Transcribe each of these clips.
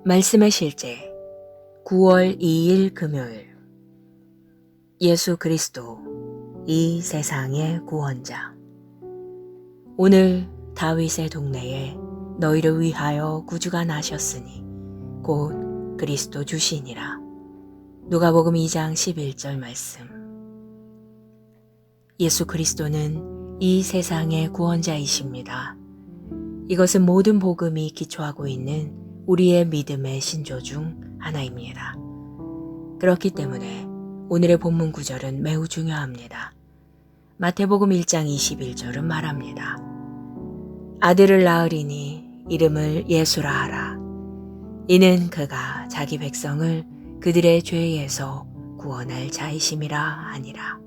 말씀의 실제 9월 2일 금요일 예수 그리스도 이 세상의 구원자. 오늘 다윗의 동네에 너희를 위하여 구주가 나셨으니 곧 그리스도 주시니라. 누가복음 2장 11절 말씀. 예수 그리스도는 이 세상의 구원자이십니다. 이것은 모든 복음이 기초하고 있는 우리의 믿음의 신조 중 하나입니다. 그렇기 때문에 오늘의 본문 구절은 매우 중요합니다. 마태복음 1장 21절은 말합니다. 아들을 낳으리니 이름을 예수라 하라. 이는 그가 자기 백성을 그들의 죄에서 구원할 자이심이라 하니라.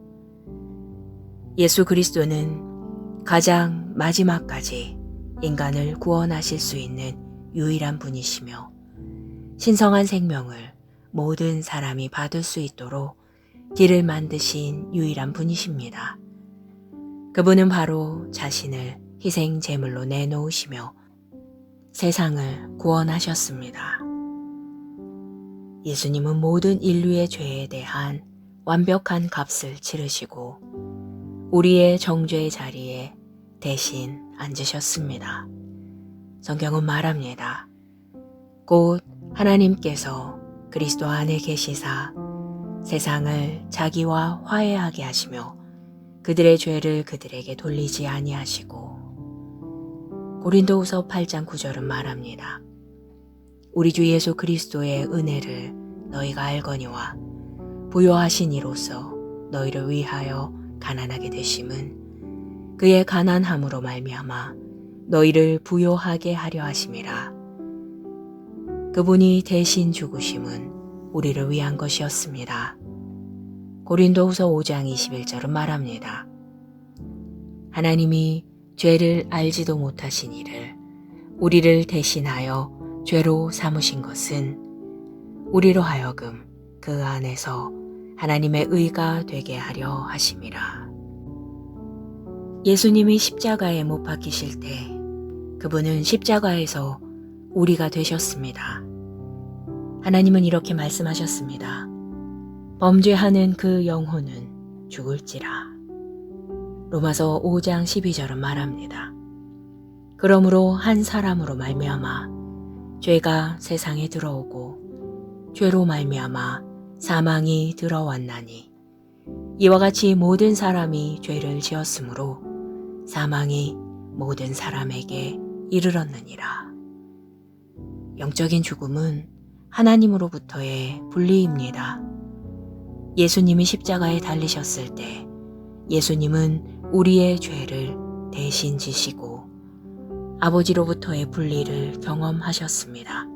예수 그리스도는 가장 마지막까지 인간을 구원하실 수 있는 유일한 분이시며 신성한 생명을 모든 사람이 받을 수 있도록 길을 만드신 유일한 분이십니다. 그분은 바로 자신을 희생 제물로 내놓으시며 세상을 구원하셨습니다. 예수님은 모든 인류의 죄에 대한 완벽한 값을 치르시고 우리의 정죄의 자리에 대신 앉으셨습니다. 성경은 말합니다. 곧 하나님께서 그리스도 안에 계시사 세상을 자기와 화해하게 하시며 그들의 죄를 그들에게 돌리지 아니하시고. 고린도후서 8장 9절은 말합니다. 우리 주 예수 그리스도의 은혜를 너희가 알거니와 부요하신 이로써 너희를 위하여 가난하게 되심은 그의 가난함으로 말미암아 너희를 부요하게 하려 하심이라. 그분이 대신 죽으심은 우리를 위한 것이었습니다. 고린도후서 5장 21절은 말합니다. 하나님이 죄를 알지도 못하신 이를 우리를 대신하여 죄로 삼으신 것은 우리로 하여금 그 안에서 하나님의 의가 되게 하려 하심이라. 예수님이 십자가에 못 박히실 때 그분은 십자가에서 우리가 되셨습니다. 하나님은 이렇게 말씀하셨습니다. 범죄하는 그 영혼은 죽을지라. 로마서 5장 12절은 말합니다. 그러므로 한 사람으로 말미암아 죄가 세상에 들어오고 죄로 말미암아 사망이 들어왔나니 이와 같이 모든 사람이 죄를 지었으므로 사망이 모든 사람에게 이르렀느니라. 영적인 죽음은 하나님으로부터의 분리입니다. 예수님이 십자가에 달리셨을 때 예수님은 우리의 죄를 대신 지시고 아버지로부터의 분리를 경험하셨습니다.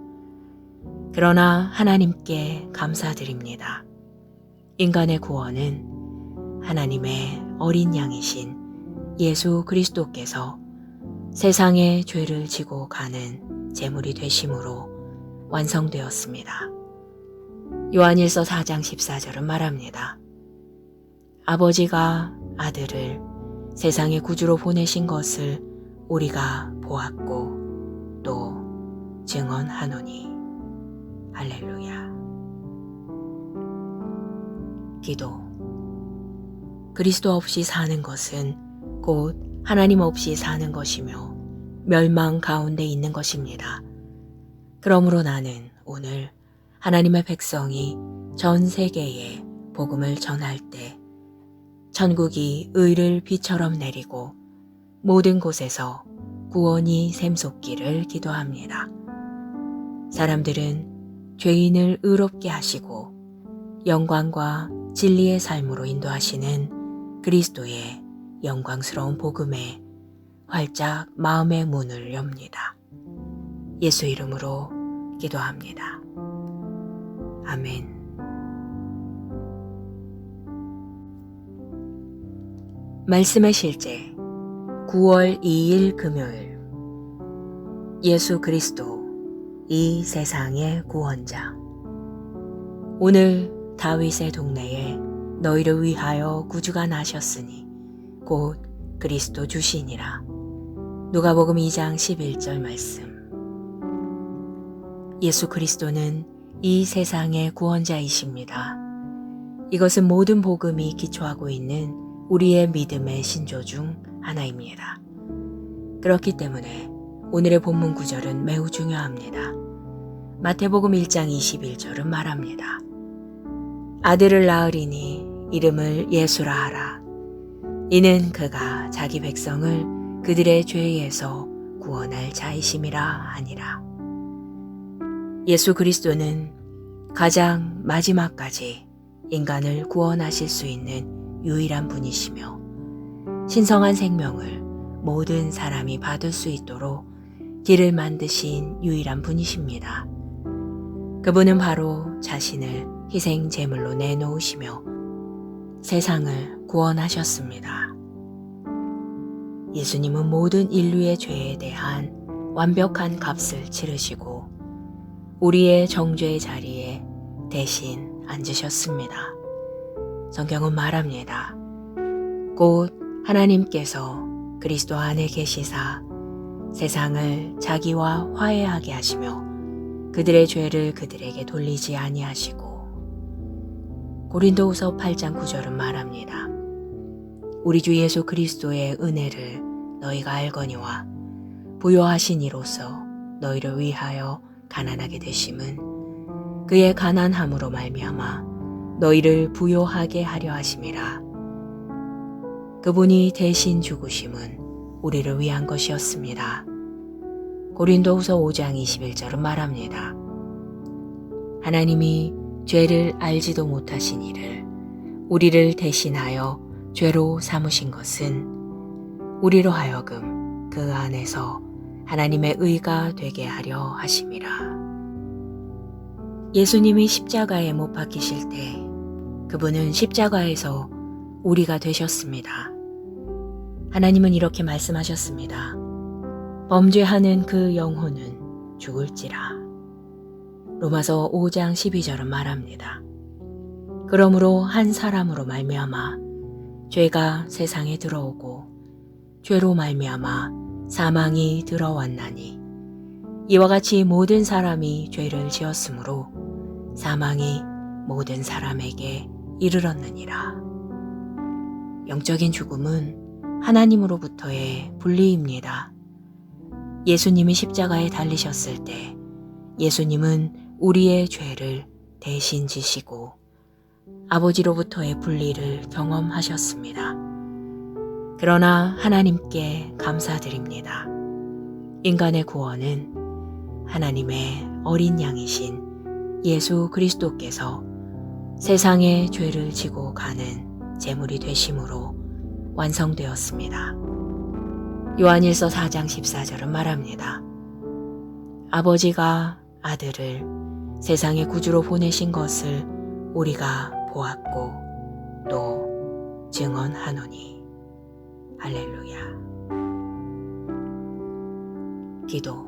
그러나 하나님께 감사드립니다. 인간의 구원은 하나님의 어린 양이신 예수 그리스도께서 세상의 죄를 지고 가는 제물이 되심으로 완성되었습니다. 요한일서 4장 14절은 말합니다. 아버지가 아들을 세상의 구주로 보내신 것을 우리가 보았고 또 증언하노니. 할렐루야. 기도. 그리스도 없이 사는 것은 곧 하나님 없이 사는 것이며 멸망 가운데 있는 것입니다. 그러므로 나는 오늘 하나님의 백성이 전 세계에 복음을 전할 때 천국이 의를 비처럼 내리고 모든 곳에서 구원이 샘솟기를 기도합니다. 사람들은 죄인을 의롭게 하시고 영광과 진리의 삶으로 인도하시는 그리스도의 영광스러운 복음에 활짝 마음의 문을 엽니다. 예수 이름으로 기도합니다. 아멘. 말씀의 실제 9월 2일 금요일 예수 그리스도 이 세상의 구원자. 오늘 다윗의 동네에 너희를 위하여 구주가 나셨으니 곧 그리스도 주시니라. 누가복음 2장 11절 말씀. 예수 그리스도는 이 세상의 구원자이십니다. 이것은 모든 복음이 기초하고 있는 우리의 믿음의 신조 중 하나입니다. 그렇기 때문에 오늘의 본문 구절은 매우 중요합니다. 마태복음 1장 21절은 말합니다. 아들을 낳으리니 이름을 예수라 하라. 이는 그가 자기 백성을 그들의 죄에서 구원할 자이심이라 하니라. 예수 그리스도는 가장 마지막까지 인간을 구원하실 수 있는 유일한 분이시며 신성한 생명을 모든 사람이 받을 수 있도록 길을 만드신 유일한 분이십니다. 그분은 바로 자신을 희생 제물로 내놓으시며 세상을 구원하셨습니다. 예수님은 모든 인류의 죄에 대한 완벽한 값을 치르시고 우리의 정죄의 자리에 대신 앉으셨습니다. 성경은 말합니다. 곧 하나님께서 그리스도 안에 계시사 세상을 자기와 화해하게 하시며 그들의 죄를 그들에게 돌리지 아니하시고 고린도후서 8장 9절은 말합니다. 우리 주 예수 그리스도의 은혜를 너희가 알거니와 부요하신 이로써 너희를 위하여 가난하게 되심은 그의 가난함으로 말미암아 너희를 부요하게 하려 하심이라. 그분이 대신 죽으심은 우리를 위한 것이었습니다. 고린도후서 5장 21절은 말합니다. 하나님이 죄를 알지도 못하신 이를 우리를 대신하여 죄로 삼으신 것은 우리로 하여금 그 안에서 하나님의 의가 되게 하려 하심이라. 예수님이 십자가에 못 박히실 때 그분은 십자가에서 우리가 되셨습니다. 하나님은 이렇게 말씀하셨습니다. 범죄하는 그 영혼은 죽을지라. 로마서 5장 12절은 말합니다. 그러므로 한 사람으로 말미암아 죄가 세상에 들어오고 죄로 말미암아 사망이 들어왔나니 이와 같이 모든 사람이 죄를 지었으므로 사망이 모든 사람에게 이르렀느니라. 영적인 죽음은 하나님으로부터의 분리입니다. 예수님이 십자가에 달리셨을 때 예수님은 우리의 죄를 대신 지시고 아버지로부터의 분리를 경험하셨습니다. 그러나 하나님께 감사드립니다. 인간의 구원은 하나님의 어린 양이신 예수 그리스도께서 세상의 죄를 지고 가는 제물이 되심으로 완성되었습니다. 요한일서 4장 14절은 말합니다. 아버지가 아들을 세상의 구주로 보내신 것을 우리가 보았고 또 증언하노니. 할렐루야. 기도.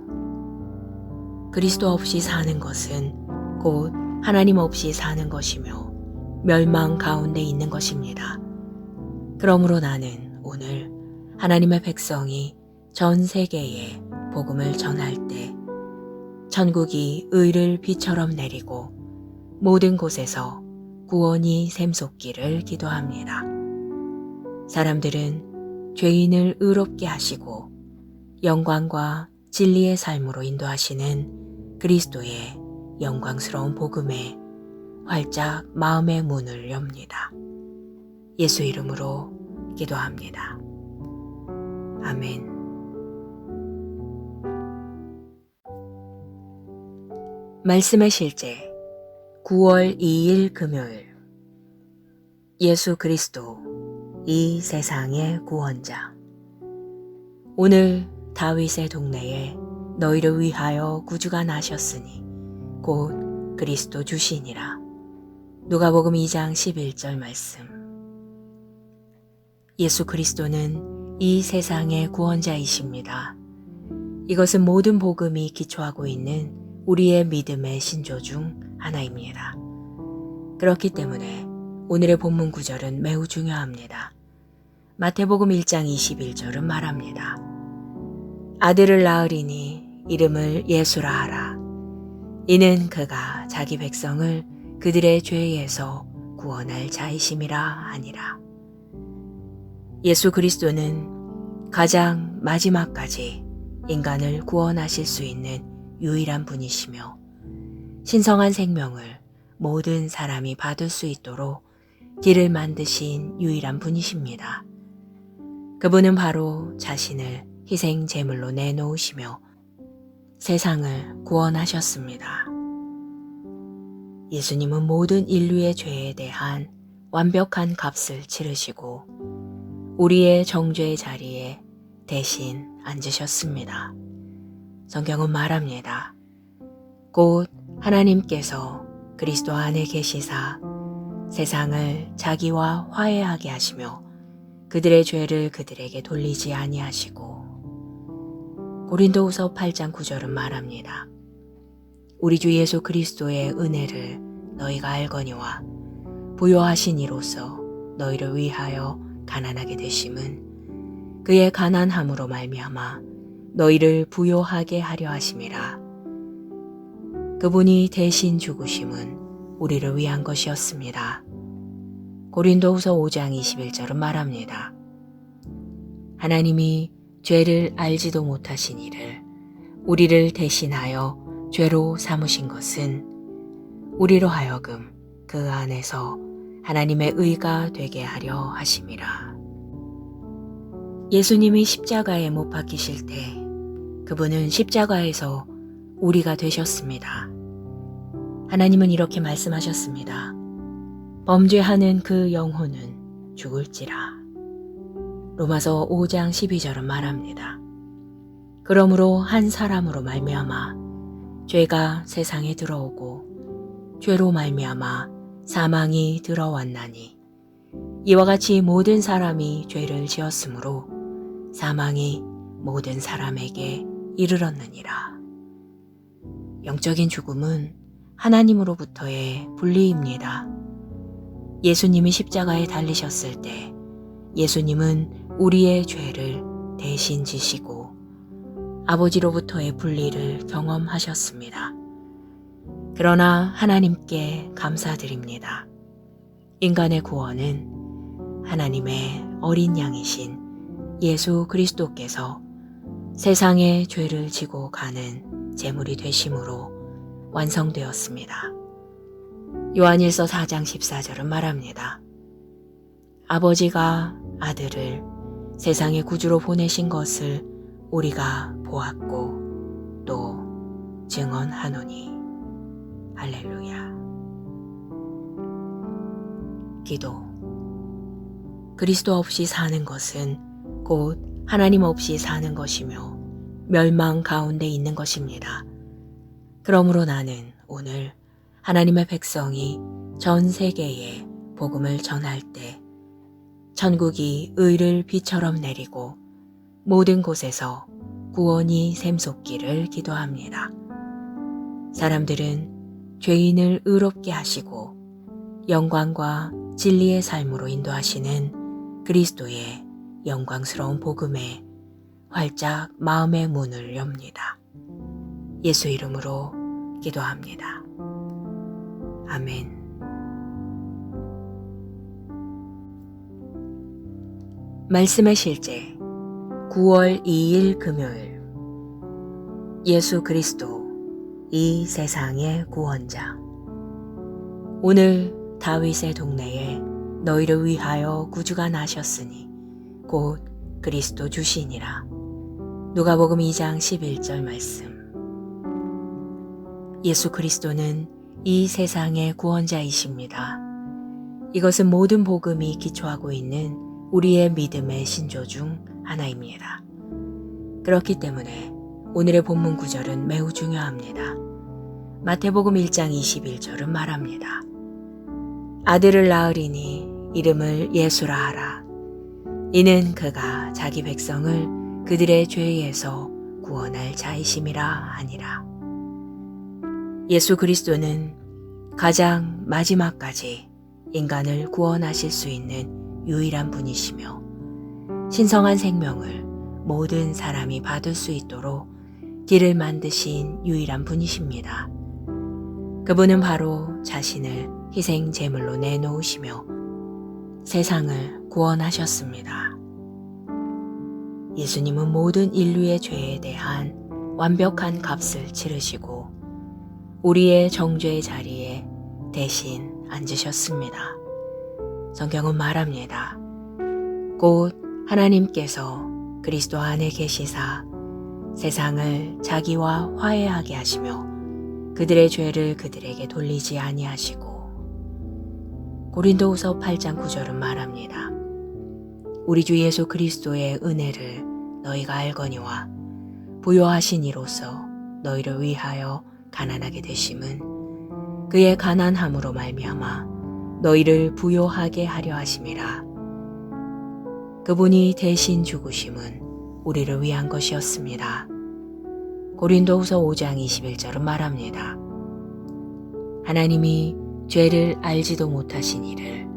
그리스도 없이 사는 것은 곧 하나님 없이 사는 것이며 멸망 가운데 있는 것입니다. 그러므로 나는 오늘 하나님의 백성이 전 세계에 복음을 전할 때 천국이 의를 비처럼 내리고 모든 곳에서 구원이 샘솟기를 기도합니다. 사람들은 죄인을 의롭게 하시고 영광과 진리의 삶으로 인도하시는 그리스도의 영광스러운 복음에 활짝 마음의 문을 엽니다. 예수 이름으로 기도합니다. 아멘. 말씀의 실제 9월 2일 금요일. 예수 그리스도 이 세상의 구원자. 오늘 다윗의 동네에 너희를 위하여 구주가 나셨으니 곧 그리스도 주시니라. 누가복음 2장 11절 말씀. 예수 그리스도는 이 세상의 구원자이십니다. 이것은 모든 복음이 기초하고 있는 우리의 믿음의 신조 중 하나입니다. 그렇기 때문에 오늘의 본문 구절은 매우 중요합니다. 마태복음 1장 21절은 말합니다. 아들을 낳으리니 이름을 예수라 하라. 이는 그가 자기 백성을 그들의 죄에서 구원할 자이심이라 하니라. 예수 그리스도는 가장 마지막까지 인간을 구원하실 수 있는 유일한 분이시며 신성한 생명을 모든 사람이 받을 수 있도록 길을 만드신 유일한 분이십니다. 그분은 바로 자신을 희생 제물로 내놓으시며 세상을 구원하셨습니다. 예수님은 모든 인류의 죄에 대한 완벽한 값을 치르시고 우리의 정죄의 자리에 대신 앉으셨습니다. 성경은 말합니다. 곧 하나님께서 그리스도 안에 계시사 세상을 자기와 화해하게 하시며 그들의 죄를 그들에게 돌리지 아니하시고. 고린도후서 8장 9절은 말합니다. 우리 주 예수 그리스도의 은혜를 너희가 알거니와 부요하신 이로써 너희를 위하여 가난하게 되심은 그의 가난함으로 말미암아 너희를 부요하게 하려 하심이라. 그분이 대신 죽으심은 우리를 위한 것이었습니다. 고린도후서 5장 21절은 말합니다. 하나님이 죄를 알지도 못하신 이를 우리를 대신하여 죄로 삼으신 것은 우리로 하여금 그 안에서 하나님의 의가 되게 하려 하심이라. 예수님이 십자가에 못 박히실 때 그분은 십자가에서 우리가 되셨습니다. 하나님은 이렇게 말씀하셨습니다. 범죄하는 그 영혼은 죽을지라. 로마서 5장 12절은 말합니다. 그러므로 한 사람으로 말미암아 죄가 세상에 들어오고 죄로 말미암아 사망이 들어왔나니 이와 같이 모든 사람이 죄를 지었으므로 사망이 모든 사람에게 이르렀느니라. 영적인 죽음은 하나님으로부터의 분리입니다. 예수님이 십자가에 달리셨을 때 예수님은 우리의 죄를 대신 지시고 아버지로부터의 분리를 경험하셨습니다. 그러나 하나님께 감사드립니다. 인간의 구원은 하나님의 어린 양이신 예수 그리스도께서 세상의 죄를 지고 가는 제물이 되심으로 완성되었습니다. 요한일서 4장 14절은 말합니다. 아버지가 아들을 세상의 구주로 보내신 것을 우리가 보았고 또 증언하노니. 할렐루야. 기도. 그리스도 없이 사는 것은 곧 하나님 없이 사는 것이며 멸망 가운데 있는 것입니다. 그러므로 나는 오늘 하나님의 백성이 전 세계에 복음을 전할 때 천국이 의를 비처럼 내리고 모든 곳에서 구원이 샘솟기를 기도합니다. 사람들은 죄인을 의롭게 하시고 영광과 진리의 삶으로 인도하시는 그리스도의 영광스러운 복음에 활짝 마음의 문을 엽니다. 예수 이름으로 기도합니다. 아멘. 말씀의 실제 9월 2일 금요일. 예수 그리스도 이 세상의 구원자. 오늘 다윗의 동네에 너희를 위하여 구주가 나셨으니 곧 그리스도 주시니라. 누가복음 2장 11절 말씀. 예수 그리스도는 이 세상의 구원자이십니다. 이것은 모든 복음이 기초하고 있는 우리의 믿음의 신조 중 하나입니다. 그렇기 때문에 오늘의 본문 구절은 매우 중요합니다. 마태복음 1장 21절은 말합니다. 아들을 낳으리니 이름을 예수라 하라. 이는 그가 자기 백성을 그들의 죄에서 구원할 자이심이라 하니라. 예수 그리스도는 가장 마지막까지 인간을 구원하실 수 있는 유일한 분이시며 신성한 생명을 모든 사람이 받을 수 있도록 길을 만드신 유일한 분이십니다. 그분은 바로 자신을 희생 제물로 내놓으시며 세상을 구원하셨습니다. 예수님은 모든 인류의 죄에 대한 완벽한 값을 치르시고 우리의 정죄의 자리에 대신 앉으셨습니다. 성경은 말합니다. 곧 하나님께서 그리스도 안에 계시사 세상을 자기와 화해하게 하시며 그들의 죄를 그들에게 돌리지 아니하시고. 고린도후서 8장 9절은 말합니다. 우리 주 예수 그리스도의 은혜를 너희가 알거니와 부요하신 이로써 너희를 위하여 가난하게 되심은 그의 가난함으로 말미암아 너희를 부요하게 하려 하심이라. 그분이 대신 죽으심은 우리를 위한 것이었습니다. 고린도후서 5장 21절은 말합니다. 하나님이 죄를 알지도 못하신 이를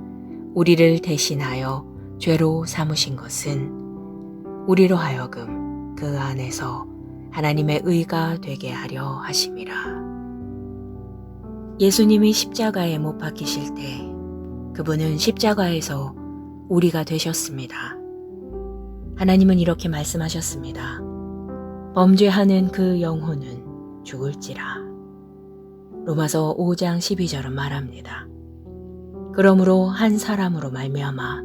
우리를 대신하여 죄로 삼으신 것은 우리로 하여금 그 안에서 하나님의 의가 되게 하려 하심이라. 예수님이 십자가에 못 박히실 때 그분은 십자가에서 우리가 되셨습니다. 하나님은 이렇게 말씀하셨습니다. 범죄하는 그 영혼은 죽을지라. 로마서 5장 12절은 말합니다. 그러므로 한 사람으로 말미암아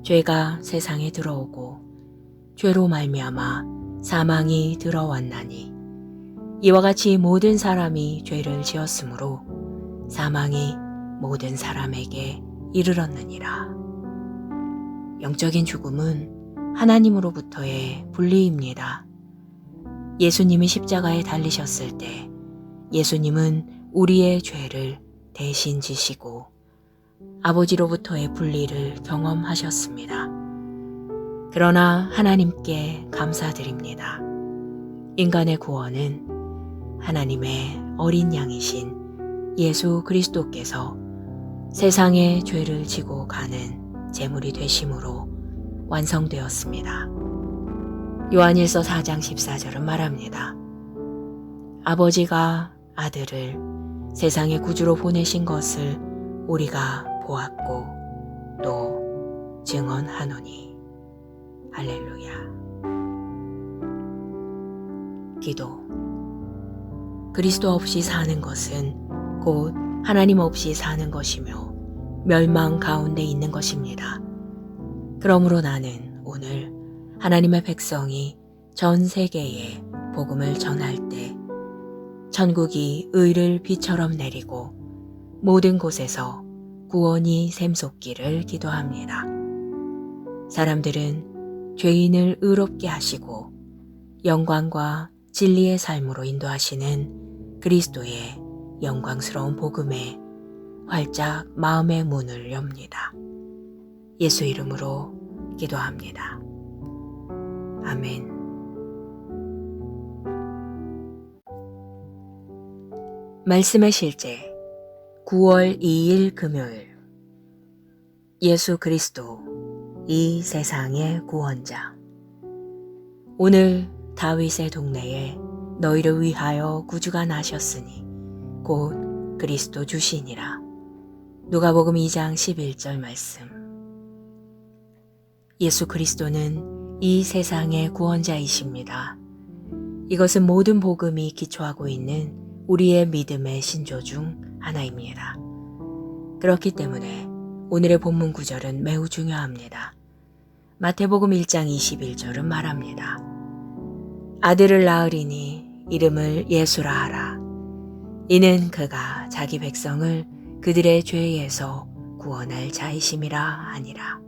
죄가 세상에 들어오고 죄로 말미암아 사망이 들어왔나니 이와 같이 모든 사람이 죄를 지었으므로 사망이 모든 사람에게 이르렀느니라. 영적인 죽음은 하나님으로부터의 분리입니다. 예수님이 십자가에 달리셨을 때 예수님은 우리의 죄를 대신 지시고 아버지로부터의 분리를 경험하셨습니다. 그러나 하나님께 감사드립니다. 인간의 구원은 하나님의 어린 양이신 예수 그리스도께서 세상의 죄를 지고 가는 제물이 되심으로 완성되었습니다. 요한일서 4장 14절은 말합니다. 아버지가 아들을 세상의 구주로 보내신 것을 우리가 보았고 또 증언하노니. 할렐루야. 기도. 그리스도 없이 사는 것은 곧 하나님 없이 사는 것이며 멸망 가운데 있는 것입니다. 그러므로 나는 오늘 하나님의 백성이 전 세계에 복음을 전할 때 천국이 의를 비처럼 내리고 모든 곳에서 구원이 샘솟기를 기도합니다. 사람들은 죄인을 의롭게 하시고 영광과 진리의 삶으로 인도하시는 그리스도의 영광스러운 복음에 활짝 마음의 문을 엽니다. 예수 이름으로 기도합니다. 아멘. 말씀의 실제 9월 2일 금요일. 예수 그리스도 이 세상의 구원자. 오늘 다윗의 동네에 너희를 위하여 구주가 나셨으니 곧 그리스도 주시니라. 누가복음 2장 11절 말씀. 예수 그리스도는 이 세상의 구원자이십니다. 이것은 모든 복음이 기초하고 있는 우리의 믿음의 신조 중 하나입니다. 그렇기 때문에 오늘의 본문 구절은 매우 중요합니다. 마태복음 1장 21절은 말합니다. 아들을 낳으리니 이름을 예수라 하라. 이는 그가 자기 백성을 그들의 죄에서 구원할 자이심이라 하니라.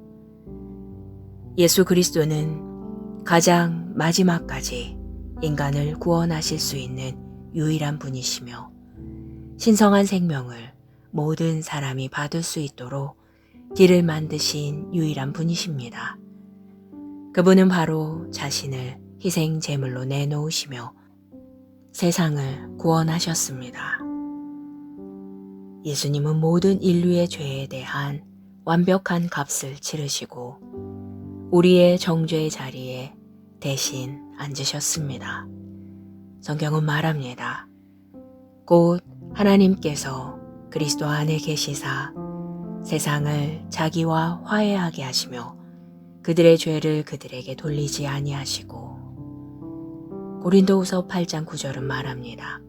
예수 그리스도는 가장 마지막까지 인간을 구원하실 수 있는 유일한 분이시며 신성한 생명을 모든 사람이 받을 수 있도록 길을 만드신 유일한 분이십니다. 그분은 바로 자신을 희생 제물로 내놓으시며 세상을 구원하셨습니다. 예수님은 모든 인류의 죄에 대한 완벽한 값을 치르시고 우리의 정죄의 자리에 대신 앉으셨습니다. 성경은 말합니다. 곧 하나님께서 그리스도 안에 계시사 세상을 자기와 화해하게 하시며 그들의 죄를 그들에게 돌리지 아니하시고. 고린도후서 8장 9절은 말합니다.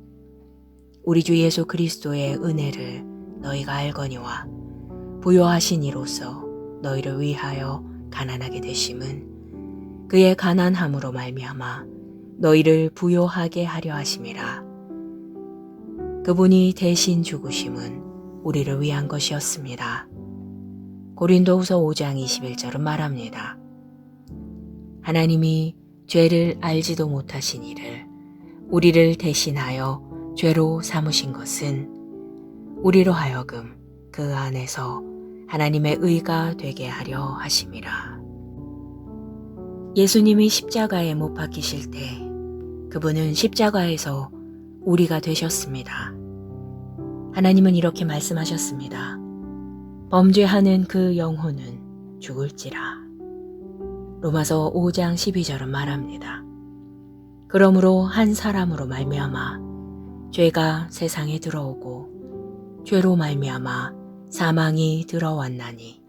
우리 주 예수 그리스도의 은혜를 너희가 알거니와 부요하신 이로써 너희를 위하여 가난하게 되심은 그의 가난함으로 말미암아 너희를 부요하게 하려 하심이라. 그분이 대신 죽으심은 우리를 위한 것이었습니다. 고린도후서 5장 21절은 말합니다. 하나님이 죄를 알지도 못하신 이를 우리를 대신하여 죄로 삼으신 것은 우리로 하여금 그 안에서 하나님의 의가 되게 하려 하심이라. 예수님이 십자가에 못 박히실 때 그분은 십자가에서 우리가 되셨습니다. 하나님은 이렇게 말씀하셨습니다. 범죄하는 그 영혼은 죽을지라. 로마서 5장 12절은 말합니다. 그러므로 한 사람으로 말미암아 죄가 세상에 들어오고 죄로 말미암아 사망이 들어왔나니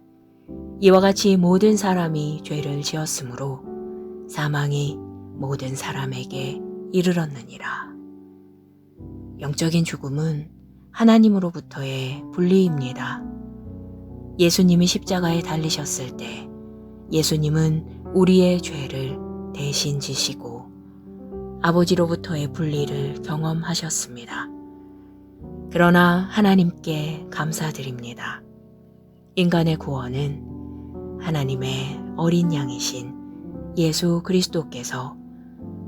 이와 같이 모든 사람이 죄를 지었으므로 사망이 모든 사람에게 이르렀느니라. 영적인 죽음은 하나님으로부터의 분리입니다. 예수님이 십자가에 달리셨을 때 예수님은 우리의 죄를 대신 지시고 아버지로부터의 분리를 경험하셨습니다. 그러나 하나님께 감사드립니다. 인간의 구원은 하나님의 어린 양이신 예수 그리스도께서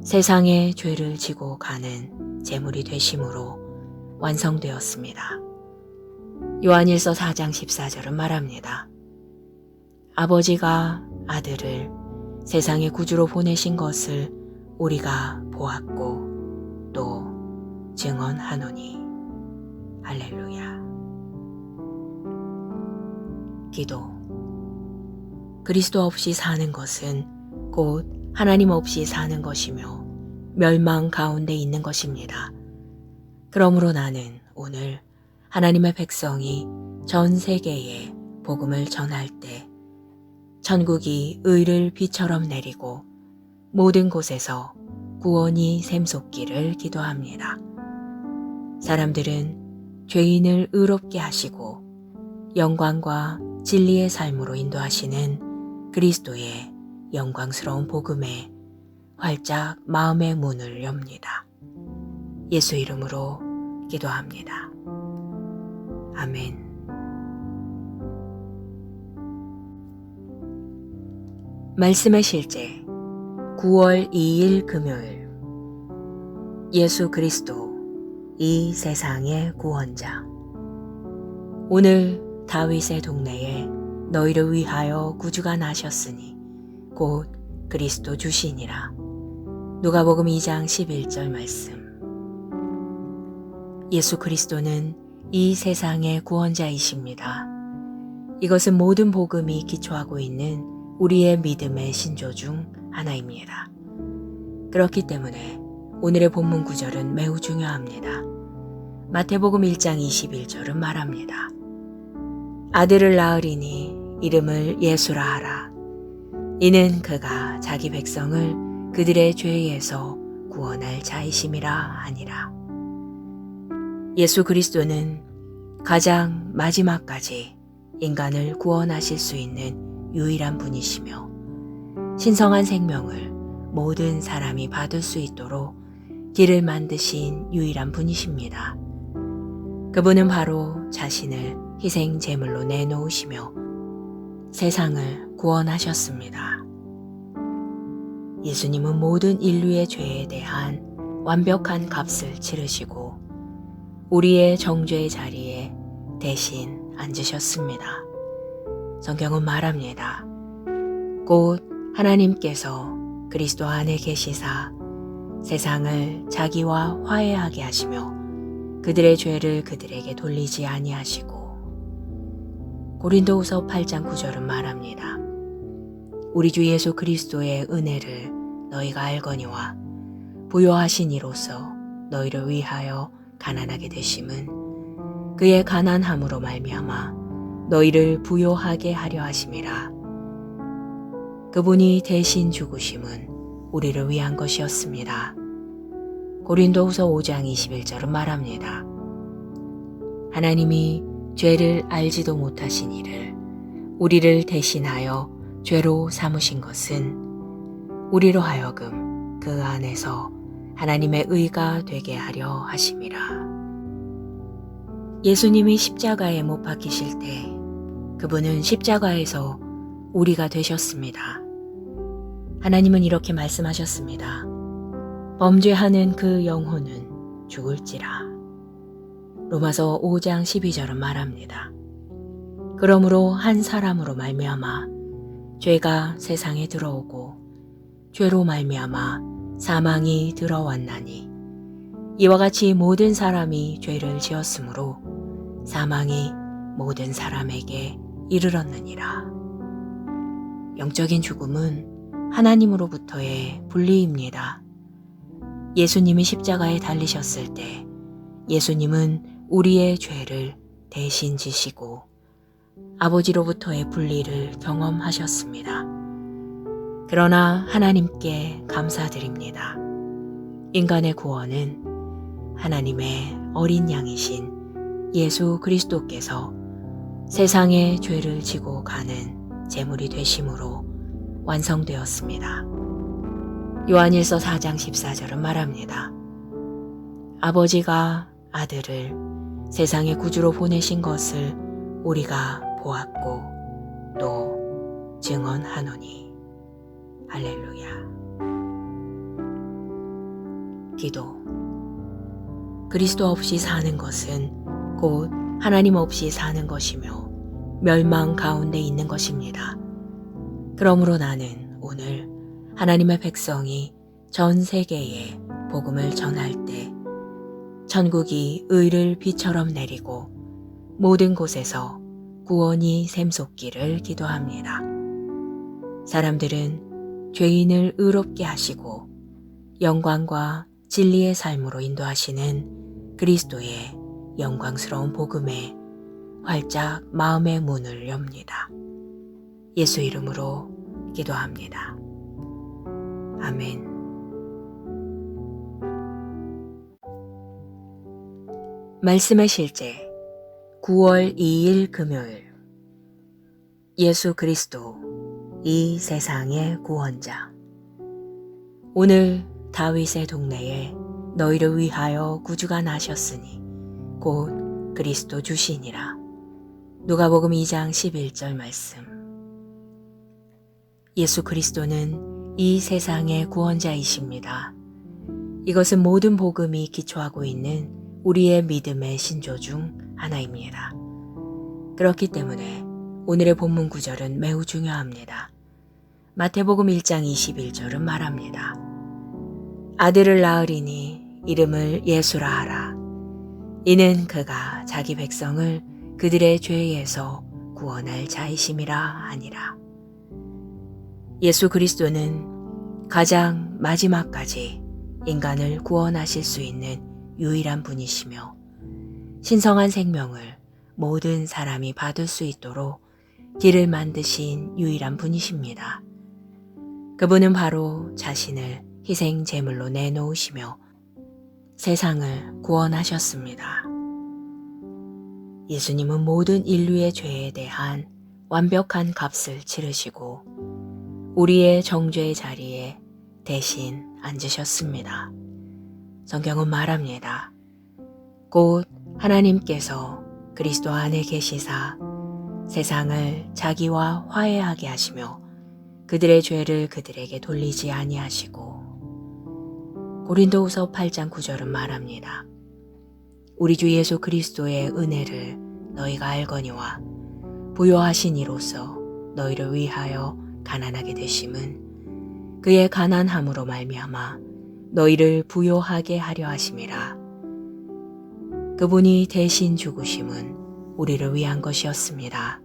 세상의 죄를 지고 가는 제물이 되심으로 완성되었습니다. 요한일서 4장 14절은 말합니다. 아버지가 아들을 세상의 구주로 보내신 것을 우리가 보았고 또 증언하노니. 할렐루야. 기도. 그리스도 없이 사는 것은 곧 하나님 없이 사는 것이며 멸망 가운데 있는 것입니다. 그러므로 나는 오늘 하나님의 백성이 전 세계에 복음을 전할 때 천국이 의를 비처럼 내리고 모든 곳에서 구원이 샘솟기를 기도합니다. 사람들은 죄인을 의롭게 하시고 영광과 진리의 삶으로 인도하시는 그리스도의 영광스러운 복음에 활짝 마음의 문을 엽니다. 예수 이름으로 기도합니다. 아멘. 말씀의 실제 9월 2일 금요일. 예수 그리스도 이 세상의 구원자. 오늘 다윗의 동네에 너희를 위하여 구주가 나셨으니 곧 그리스도 주시니라. 누가복음 2장 11절 말씀. 예수 그리스도는 이 세상의 구원자이십니다. 이것은 모든 복음이 기초하고 있는 우리의 믿음의 신조 중 하나입니다. 그렇기 때문에 오늘의 본문 구절은 매우 중요합니다. 마태복음 1장 21절은 말합니다. 아들을 낳으리니 이름을 예수라 하라. 이는 그가 자기 백성을 그들의 죄에서 구원할 자이심이라 하니라. 예수 그리스도는 가장 마지막까지 인간을 구원하실 수 있는 유일한 분이시며 신성한 생명을 모든 사람이 받을 수 있도록 길을 만드신 유일한 분이십니다. 그분은 바로 자신을 희생 제물로 내놓으시며 세상을 구원하셨습니다. 예수님은 모든 인류의 죄에 대한 완벽한 값을 치르시고 우리의 정죄의 자리에 대신 앉으셨습니다. 성경은 말합니다. 곧 하나님께서 그리스도 안에 계시사 세상을 자기와 화해하게 하시며 그들의 죄를 그들에게 돌리지 아니하시고. 고린도후서 8장 9절은 말합니다. 우리 주 예수 그리스도의 은혜를 너희가 알거니와 부요하신 이로써 너희를 위하여 가난하게 되심은 그의 가난함으로 말미암아 너희를 부요하게 하려 하심이라. 그분이 대신 죽으심은 우리를 위한 것이었습니다. 고린도후서 5장 21절은 말합니다. 하나님이 죄를 알지도 못하신 이를 우리를 대신하여 죄로 삼으신 것은 우리로 하여금 그 안에서 하나님의 의가 되게 하려 하심이라. 예수님이 십자가에 못 박히실 때 그분은 십자가에서 우리가 되셨습니다. 하나님은 이렇게 말씀하셨습니다. 범죄하는 그 영혼은 죽을지라. 로마서 5장 12절은 말합니다. 그러므로 한 사람으로 말미암아 죄가 세상에 들어오고 죄로 말미암아 사망이 들어왔나니 이와 같이 모든 사람이 죄를 지었으므로 사망이 모든 사람에게 이르렀느니라. 영적인 죽음은 하나님으로부터의 분리입니다. 예수님이 십자가에 달리셨을 때 예수님은 우리의 죄를 대신 지시고 아버지로부터의 분리를 경험하셨습니다. 그러나 하나님께 감사드립니다. 인간의 구원은 하나님의 어린 양이신 예수 그리스도께서 세상의 죄를 지고 가는 제물이 되심으로 완성되었습니다. 요한일서 4장 14절은 말합니다. 아버지가 아들을 세상의 구주로 보내신 것을 우리가 보았고 또 증언하노니. 할렐루야. 기도. 그리스도 없이 사는 것은 곧 하나님 없이 사는 것이며 멸망 가운데 있는 것입니다. 그러므로 나는 오늘 하나님의 백성이 전 세계에 복음을 전할 때 천국이 의를 비처럼 내리고 모든 곳에서 구원이 샘솟기를 기도합니다. 사람들은 죄인을 의롭게 하시고 영광과 진리의 삶으로 인도하시는 그리스도의 영광스러운 복음에 활짝 마음의 문을 엽니다. 예수 이름으로 기도합니다. 아멘. 말씀의 실제 9월 2일 금요일. 예수 그리스도 이 세상의 구원자. 오늘 다윗의 동네에 너희를 위하여 구주가 나셨으니 곧 그리스도 주시니라. 누가복음 2장 11절 말씀. 예수 그리스도는 이 세상의 구원자이십니다. 이것은 모든 복음이 기초하고 있는 우리의 믿음의 신조 중 하나입니다. 그렇기 때문에 오늘의 본문 구절은 매우 중요합니다. 마태복음 1장 21절은 말합니다. 아들을 낳으리니 이름을 예수라 하라. 이는 그가 자기 백성을 그들의 죄에서 구원할 자이심이라 하니라. 예수 그리스도는 가장 마지막까지 인간을 구원하실 수 있는 유일한 분이시며 신성한 생명을 모든 사람이 받을 수 있도록 길을 만드신 유일한 분이십니다. 그분은 바로 자신을 희생 제물로 내놓으시며 세상을 구원하셨습니다. 예수님은 모든 인류의 죄에 대한 완벽한 값을 치르시고 우리의 정죄의 자리에 대신 앉으셨습니다. 성경은 말합니다. 곧 하나님께서 그리스도 안에 계시사 세상을 자기와 화해하게 하시며 그들의 죄를 그들에게 돌리지 아니하시고. 고린도후서 8장 9절은 말합니다. 우리 주 예수 그리스도의 은혜를 너희가 알거니와 부요하신 이로써 너희를 위하여 가난하게 되심은 그의 가난함으로 말미암아 너희를 부요하게 하려 하심이라. 그분이 대신 죽으심은 우리를 위한 것이었습니다.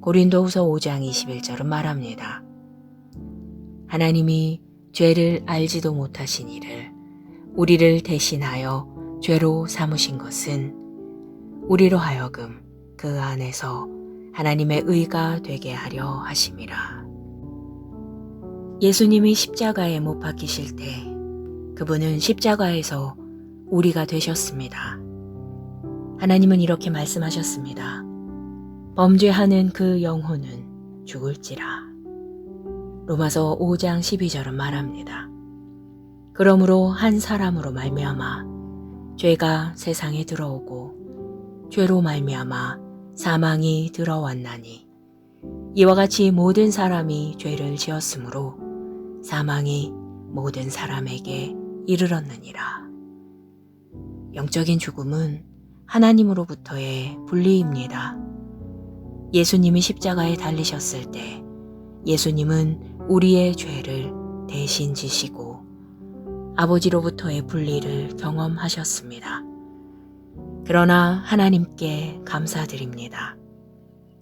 고린도후서 5장 21절은 말합니다. 하나님이 죄를 알지도 못하신 이를 우리를 대신하여 죄로 삼으신 것은 우리로 하여금 그 안에서 하나님의 의가 되게 하려 하심이라. 예수님이 십자가에 못 박히실 때 그분은 십자가에서 우리가 되셨습니다. 하나님은 이렇게 말씀하셨습니다. 범죄하는 그 영혼은 죽을지라. 로마서 5장 12절은 말합니다. 그러므로 한 사람으로 말미암아 죄가 세상에 들어오고 죄로 말미암아 사망이 들어왔나니 이와 같이 모든 사람이 죄를 지었으므로 사망이 모든 사람에게 이르렀느니라. 영적인 죽음은 하나님으로부터의 분리입니다. 예수님이 십자가에 달리셨을 때 예수님은 우리의 죄를 대신 지시고 아버지로부터의 분리를 경험하셨습니다. 그러나 하나님께 감사드립니다.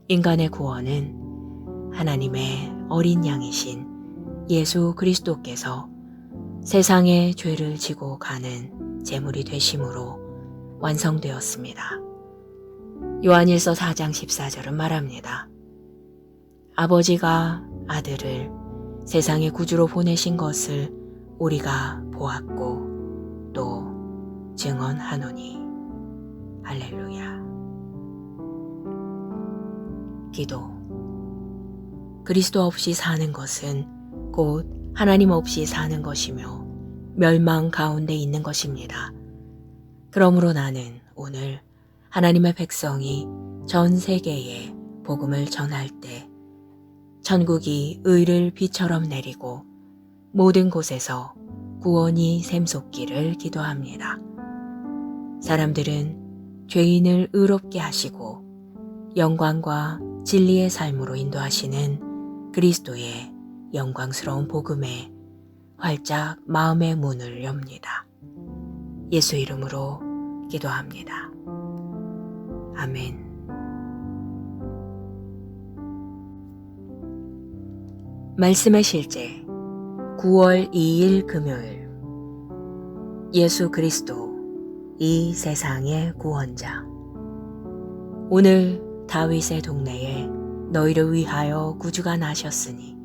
인간의 구원은 하나님의 어린 양이신 예수 그리스도께서 세상의 죄를 지고 가는 제물이 되심으로 완성되었습니다. 요한일서 4장 14절은 말합니다. 아버지가 아들을 세상의 구주로 보내신 것을 우리가 보았고 또 증언하노니. 할렐루야. 기도. 그리스도 없이 사는 것은 곧 하나님 없이 사는 것이며 멸망 가운데 있는 것입니다. 그러므로 나는 오늘 하나님의 백성이 전 세계에 복음을 전할 때 천국이 의를 비처럼 내리고 모든 곳에서 구원이 샘솟기를 기도합니다. 사람들은 죄인을 의롭게 하시고 영광과 진리의 삶으로 인도하시는 그리스도의 영광스러운 복음에 활짝 마음의 문을 엽니다. 예수 이름으로 기도합니다. 아멘. 말씀의 실제 9월 2일 금요일. 예수 그리스도 이 세상의 구원자. 오늘 다윗의 동네에 너희를 위하여 구주가 나셨으니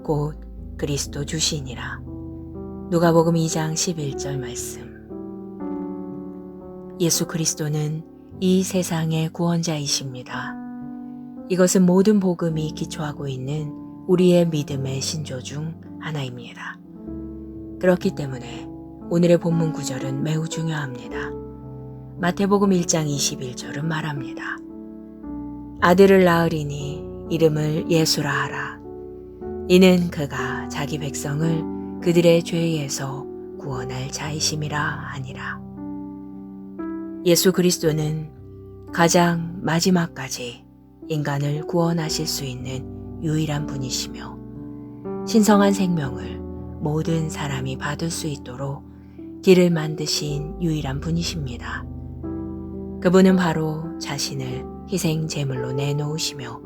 곧 그리스도 주시니라. 누가복음 2장 11절 말씀. 예수 그리스도는 이 세상의 구원자이십니다. 이것은 모든 복음이 기초하고 있는 우리의 믿음의 신조 중 하나입니다. 그렇기 때문에 오늘의 본문 구절은 매우 중요합니다. 마태복음 1장 21절은 말합니다. 아들을 낳으리니 이름을 예수라 하라. 이는 그가 자기 백성을 그들의 죄에서 구원할 자이심이라 하니라. 예수 그리스도는 가장 마지막까지 인간을 구원하실 수 있는 유일한 분이시며 신성한 생명을 모든 사람이 받을 수 있도록 길을 만드신 유일한 분이십니다. 그분은 바로 자신을 희생 제물로 내놓으시며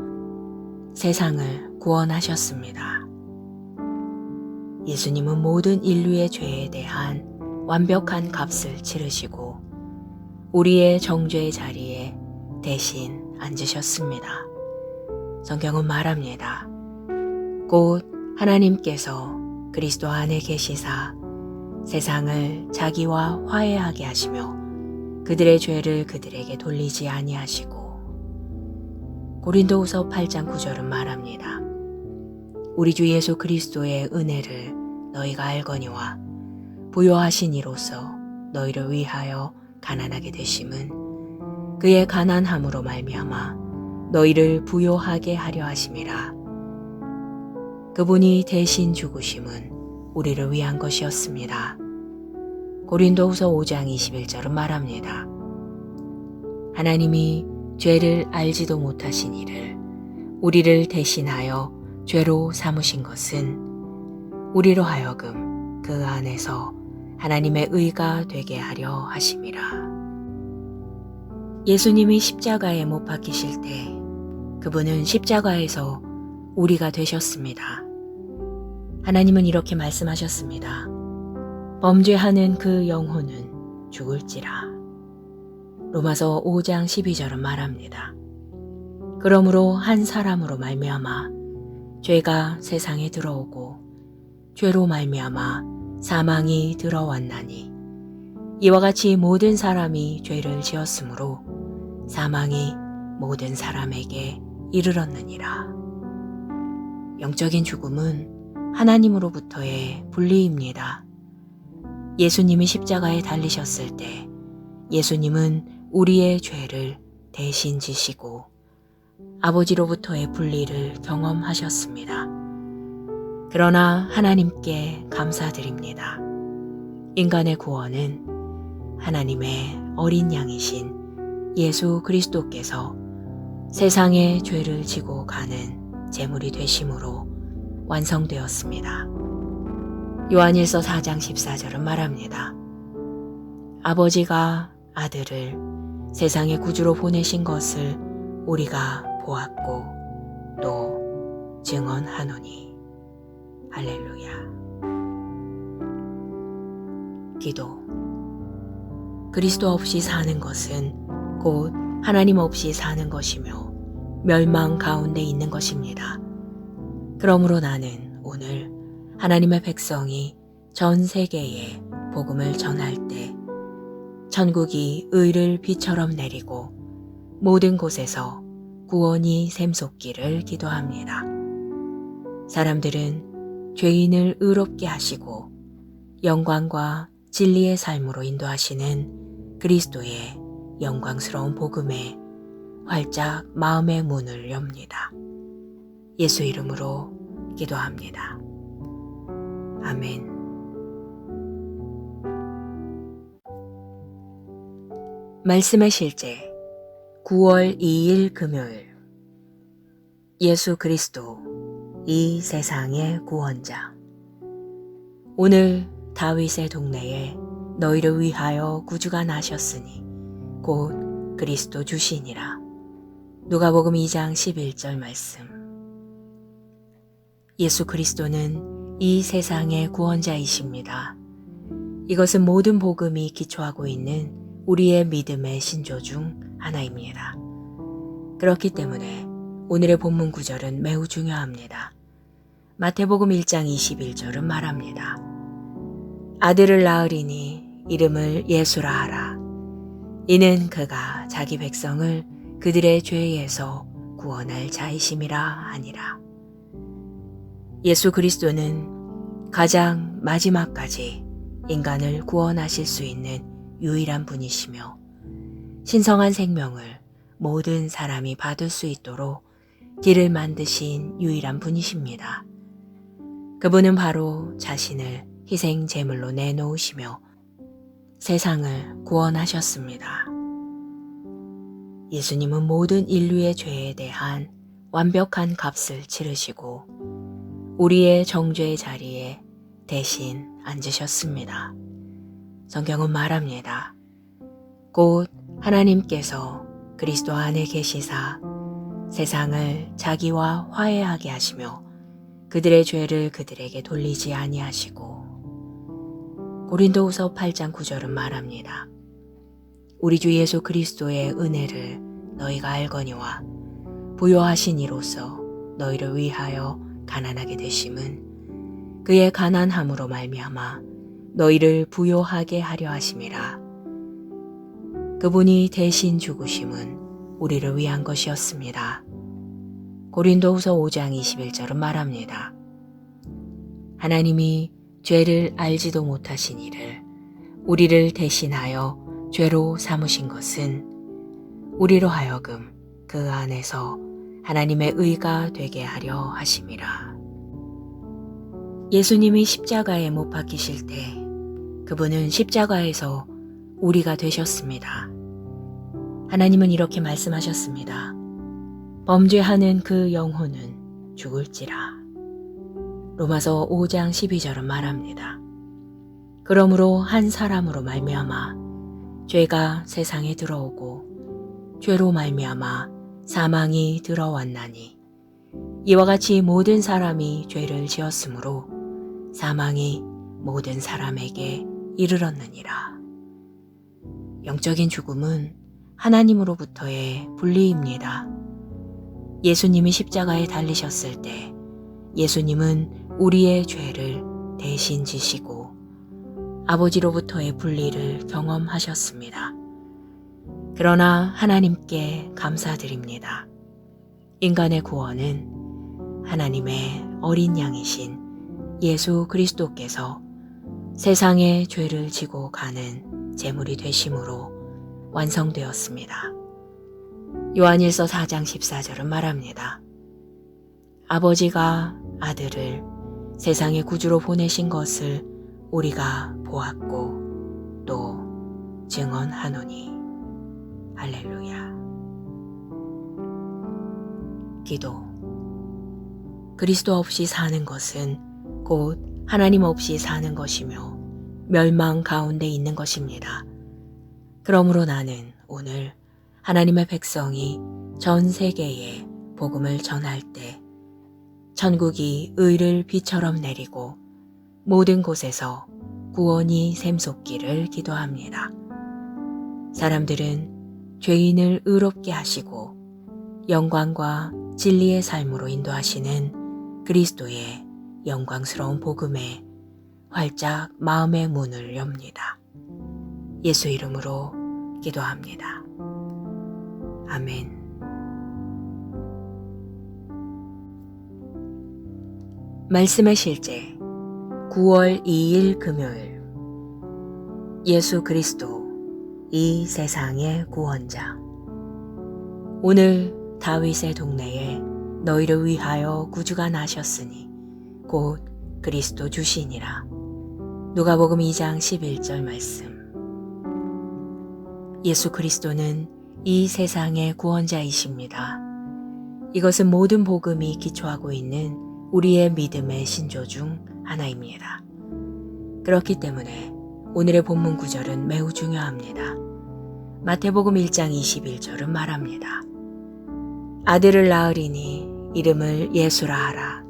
세상을 구원하셨습니다. 예수님은 모든 인류의 죄에 대한 완벽한 값을 치르시고 우리의 정죄의 자리에 대신 앉으셨습니다. 성경은 말합니다. 곧 하나님께서 그리스도 안에 계시사 세상을 자기와 화해하게 하시며 그들의 죄를 그들에게 돌리지 아니하시고. 고린도후서 8장 9절은 말합니다. 우리 주 예수 그리스도의 은혜를 너희가 알거니와 부요하신 이로써 너희를 위하여 가난하게 되심은 그의 가난함으로 말미암아 너희를 부요하게 하려 하심이라. 그분이 대신 죽으심은 우리를 위한 것이었습니다. 고린도후서 5장 21절은 말합니다. 하나님이 죄를 알지도 못하신 이를 우리를 대신하여 죄로 삼으신 것은 우리로 하여금 그 안에서 하나님의 의가 되게 하려 하심이라. 예수님이 십자가에 못 박히실 때 그분은 십자가에서 우리가 되셨습니다. 하나님은 이렇게 말씀하셨습니다. 범죄하는 그 영혼은 죽을지라. 로마서 5장 12절은 말합니다. 그러므로 한 사람으로 말미암아 죄가 세상에 들어오고 죄로 말미암아 사망이 들어왔나니 이와 같이 모든 사람이 죄를 지었으므로 사망이 모든 사람에게 이르렀느니라. 영적인 죽음은 하나님으로부터의 분리입니다. 예수님이 십자가에 달리셨을 때 예수님은 우리의 죄를 대신 지시고 아버지로부터의 분리를 경험하셨습니다. 그러나 하나님께 감사드립니다. 인간의 구원은 하나님의 어린 양이신 예수 그리스도께서 세상의 죄를 지고 가는 제물이 되심으로 완성되었습니다. 요한일서 4장 14절은 말합니다. 아버지가 아들을 세상의 구주로 보내신 것을 우리가 보았고 또 증언하노니. 할렐루야. 기도. 그리스도 없이 사는 것은 곧 하나님 없이 사는 것이며 멸망 가운데 있는 것입니다. 그러므로 나는 오늘 하나님의 백성이 전 세계에 복음을 전할 때 천국이 의를 비처럼 내리고 모든 곳에서 구원이 샘솟기를 기도합니다. 사람들은 죄인을 의롭게 하시고 영광과 진리의 삶으로 인도하시는 그리스도의 영광스러운 복음에 활짝 마음의 문을 엽니다. 예수 이름으로 기도합니다. 아멘. 말씀의 실제 9월 2일 금요일. 예수 그리스도 이 세상의 구원자. 오늘 다윗의 동네에 너희를 위하여 구주가 나셨으니 곧 그리스도 주시니라. 누가복음 2장 11절 말씀. 예수 그리스도는 이 세상의 구원자이십니다. 이것은 모든 복음이 기초하고 있는 우리의 믿음의 신조 중 하나입니다. 그렇기 때문에 오늘의 본문 구절은 매우 중요합니다. 마태복음 1장 21절은 말합니다. 아들을 낳으리니 이름을 예수라 하라. 이는 그가 자기 백성을 그들의 죄에서 구원할 자이심이라 하니라. 예수 그리스도는 가장 마지막까지 인간을 구원하실 수 있는 유일한 분이시며 신성한 생명을 모든 사람이 받을 수 있도록 길을 만드신 유일한 분이십니다. 그분은 바로 자신을 희생 제물로 내놓으시며 세상을 구원하셨습니다. 예수님은 모든 인류의 죄에 대한 완벽한 값을 치르시고 우리의 정죄의 자리에 대신 앉으셨습니다. 성경은 말합니다. 곧 하나님께서 그리스도 안에 계시사 세상을 자기와 화해하게 하시며 그들의 죄를 그들에게 돌리지 아니하시고. 고린도후서 8장 9절은 말합니다. 우리 주 예수 그리스도의 은혜를 너희가 알거니와 부요하신 이로써 너희를 위하여 가난하게 되심은 그의 가난함으로 말미암아 너희를 부요하게 하려 하심이라. 그분이 대신 죽으심은 우리를 위한 것이었습니다. 고린도후서 5장 21절은 말합니다. 하나님이 죄를 알지도 못하신 이를 우리를 대신하여 죄로 삼으신 것은 우리로 하여금 그 안에서 하나님의 의가 되게 하려 하심이라. 예수님이 십자가에 못 박히실 때 그분은 십자가에서 우리가 되셨습니다. 하나님은 이렇게 말씀하셨습니다. 범죄하는 그 영혼은 죽을지라. 로마서 5장 12절은 말합니다. 그러므로 한 사람으로 말미암아 죄가 세상에 들어오고 죄로 말미암아 사망이 들어왔나니 이와 같이 모든 사람이 죄를 지었으므로 사망이 모든 사람에게 이르렀느니라. 영적인 죽음은 하나님으로부터의 분리입니다. 예수님이 십자가에 달리셨을 때 예수님은 우리의 죄를 대신 지시고 아버지로부터의 분리를 경험하셨습니다. 그러나 하나님께 감사드립니다. 인간의 구원은 하나님의 어린 양이신 예수 그리스도께서 세상의 죄를 지고 가는 제물이 되심으로 완성되었습니다. 요한일서 4장 14절은 말합니다. 아버지가 아들을 세상의 구주로 보내신 것을 우리가 보았고 또 증언하노니. 할렐루야. 기도. 그리스도 없이 사는 것은 곧 하나님 없이 사는 것이며 멸망 가운데 있는 것입니다. 그러므로 나는 오늘 하나님의 백성이 전 세계에 복음을 전할 때 천국이 의를 비처럼 내리고 모든 곳에서 구원이 샘솟기를 기도합니다. 사람들은 죄인을 의롭게 하시고 영광과 진리의 삶으로 인도하시는 그리스도의 영광스러운 복음에 활짝 마음의 문을 엽니다. 예수 이름으로 기도합니다. 아멘. 말씀의 실제 9월 2일 금요일. 예수 그리스도 이 세상의 구원자. 오늘 다윗의 동네에 너희를 위하여 구주가 나셨으니 곧 그리스도 주시니라. 누가복음 2장 11절 말씀. 예수 그리스도는 이 세상의 구원자이십니다. 이것은 모든 복음이 기초하고 있는 우리의 믿음의 신조 중 하나입니다. 그렇기 때문에 오늘의 본문 구절은 매우 중요합니다. 마태복음 1장 21절은 말합니다. 아들을 낳으리니 이름을 예수라 하라.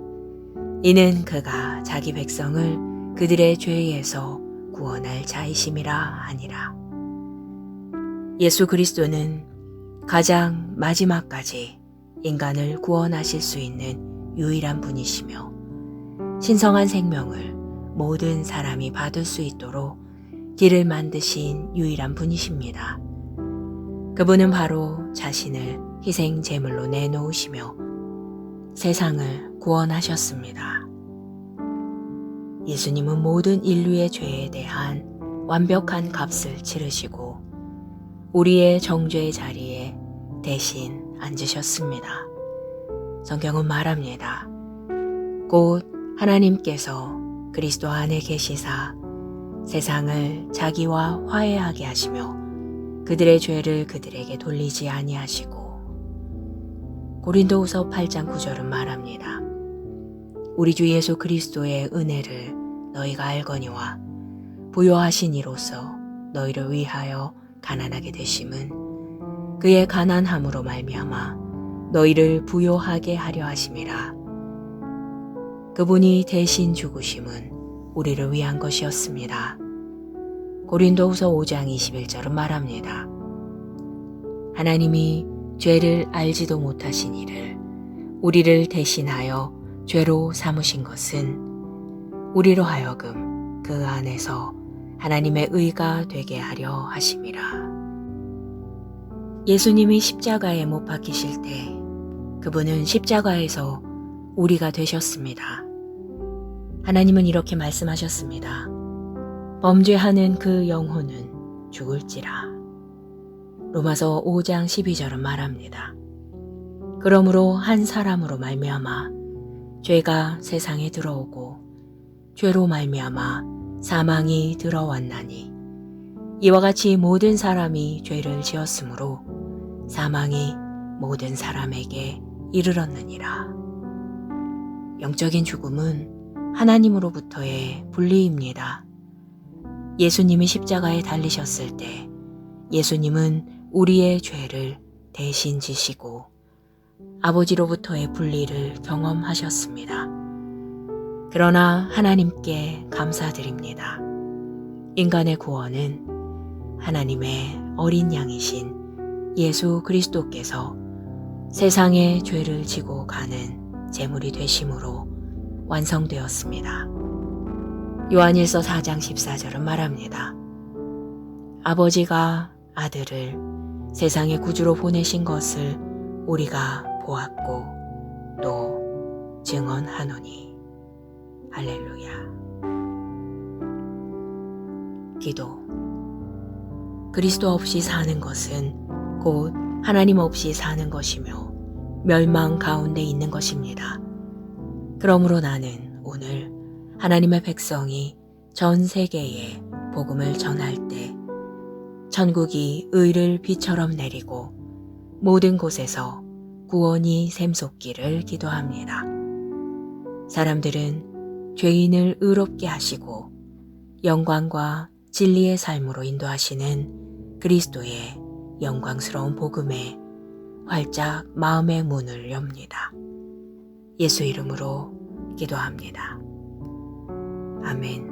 이는 그가 자기 백성을 그들의 죄에서 구원할 자이심이라 하니라. 예수 그리스도는 가장 마지막까지 인간을 구원하실 수 있는 유일한 분이시며 신성한 생명을 모든 사람이 받을 수 있도록 길을 만드신 유일한 분이십니다. 그분은 바로 자신을 희생 제물로 내놓으시며 세상을 구원하셨습니다. 예수님은 모든 인류의 죄에 대한 완벽한 값을 치르시고 우리의 정죄의 자리에 대신 앉으셨습니다. 성경은 말합니다. 곧 하나님께서 그리스도 안에 계시사 세상을 자기와 화해하게 하시며 그들의 죄를 그들에게 돌리지 아니하시고. 고린도후서 8장 9절은 말합니다. 우리 주 예수 그리스도의 은혜를 너희가 알거니와 부요하신 이로써 너희를 위하여 가난하게 되심은 그의 가난함으로 말미암아 너희를 부요하게 하려 하심이라. 그분이 대신 죽으심은 우리를 위한 것이었습니다. 고린도후서 5장 21절은 말합니다. 하나님이 죄를 알지도 못하신 이를 우리를 대신하여 죄로 삼으신 것은 우리로 하여금 그 안에서 하나님의 의가 되게 하려 하심이라. 예수님이 십자가에 못 박히실 때 그분은 십자가에서 우리가 되셨습니다. 하나님은 이렇게 말씀하셨습니다. 범죄하는 그 영혼은 죽을지라. 로마서 5장 12절은 말합니다. 그러므로 한 사람으로 말미암아 죄가 세상에 들어오고 죄로 말미암아 사망이 들어왔나니 이와 같이 모든 사람이 죄를 지었으므로 사망이 모든 사람에게 이르렀느니라. 영적인 죽음은 하나님으로부터의 분리입니다. 예수님이 십자가에 달리셨을 때 예수님은 우리의 죄를 대신 지시고 아버지로부터의 분리를 경험하셨습니다. 그러나 하나님께 감사드립니다. 인간의 구원은 하나님의 어린 양이신 예수 그리스도께서 세상의 죄를 지고 가는 제물이 되심으로 완성되었습니다. 요한일서 4장 14절은 말합니다. 아버지가 아들을 세상의 구주로 보내신 것을 우리가 보았고 또 증언하노니. 할렐루야. 기도. 그리스도 없이 사는 것은 곧 하나님 없이 사는 것이며 멸망 가운데 있는 것입니다. 그러므로 나는 오늘 하나님의 백성이 전 세계에 복음을 전할 때 천국이 의를 비처럼 내리고 모든 곳에서 구원이 샘솟기를 기도합니다. 사람들은 죄인을 의롭게 하시고 영광과 진리의 삶으로 인도하시는 그리스도의 영광스러운 복음에 활짝 마음의 문을 엽니다. 예수 이름으로 기도합니다. 아멘.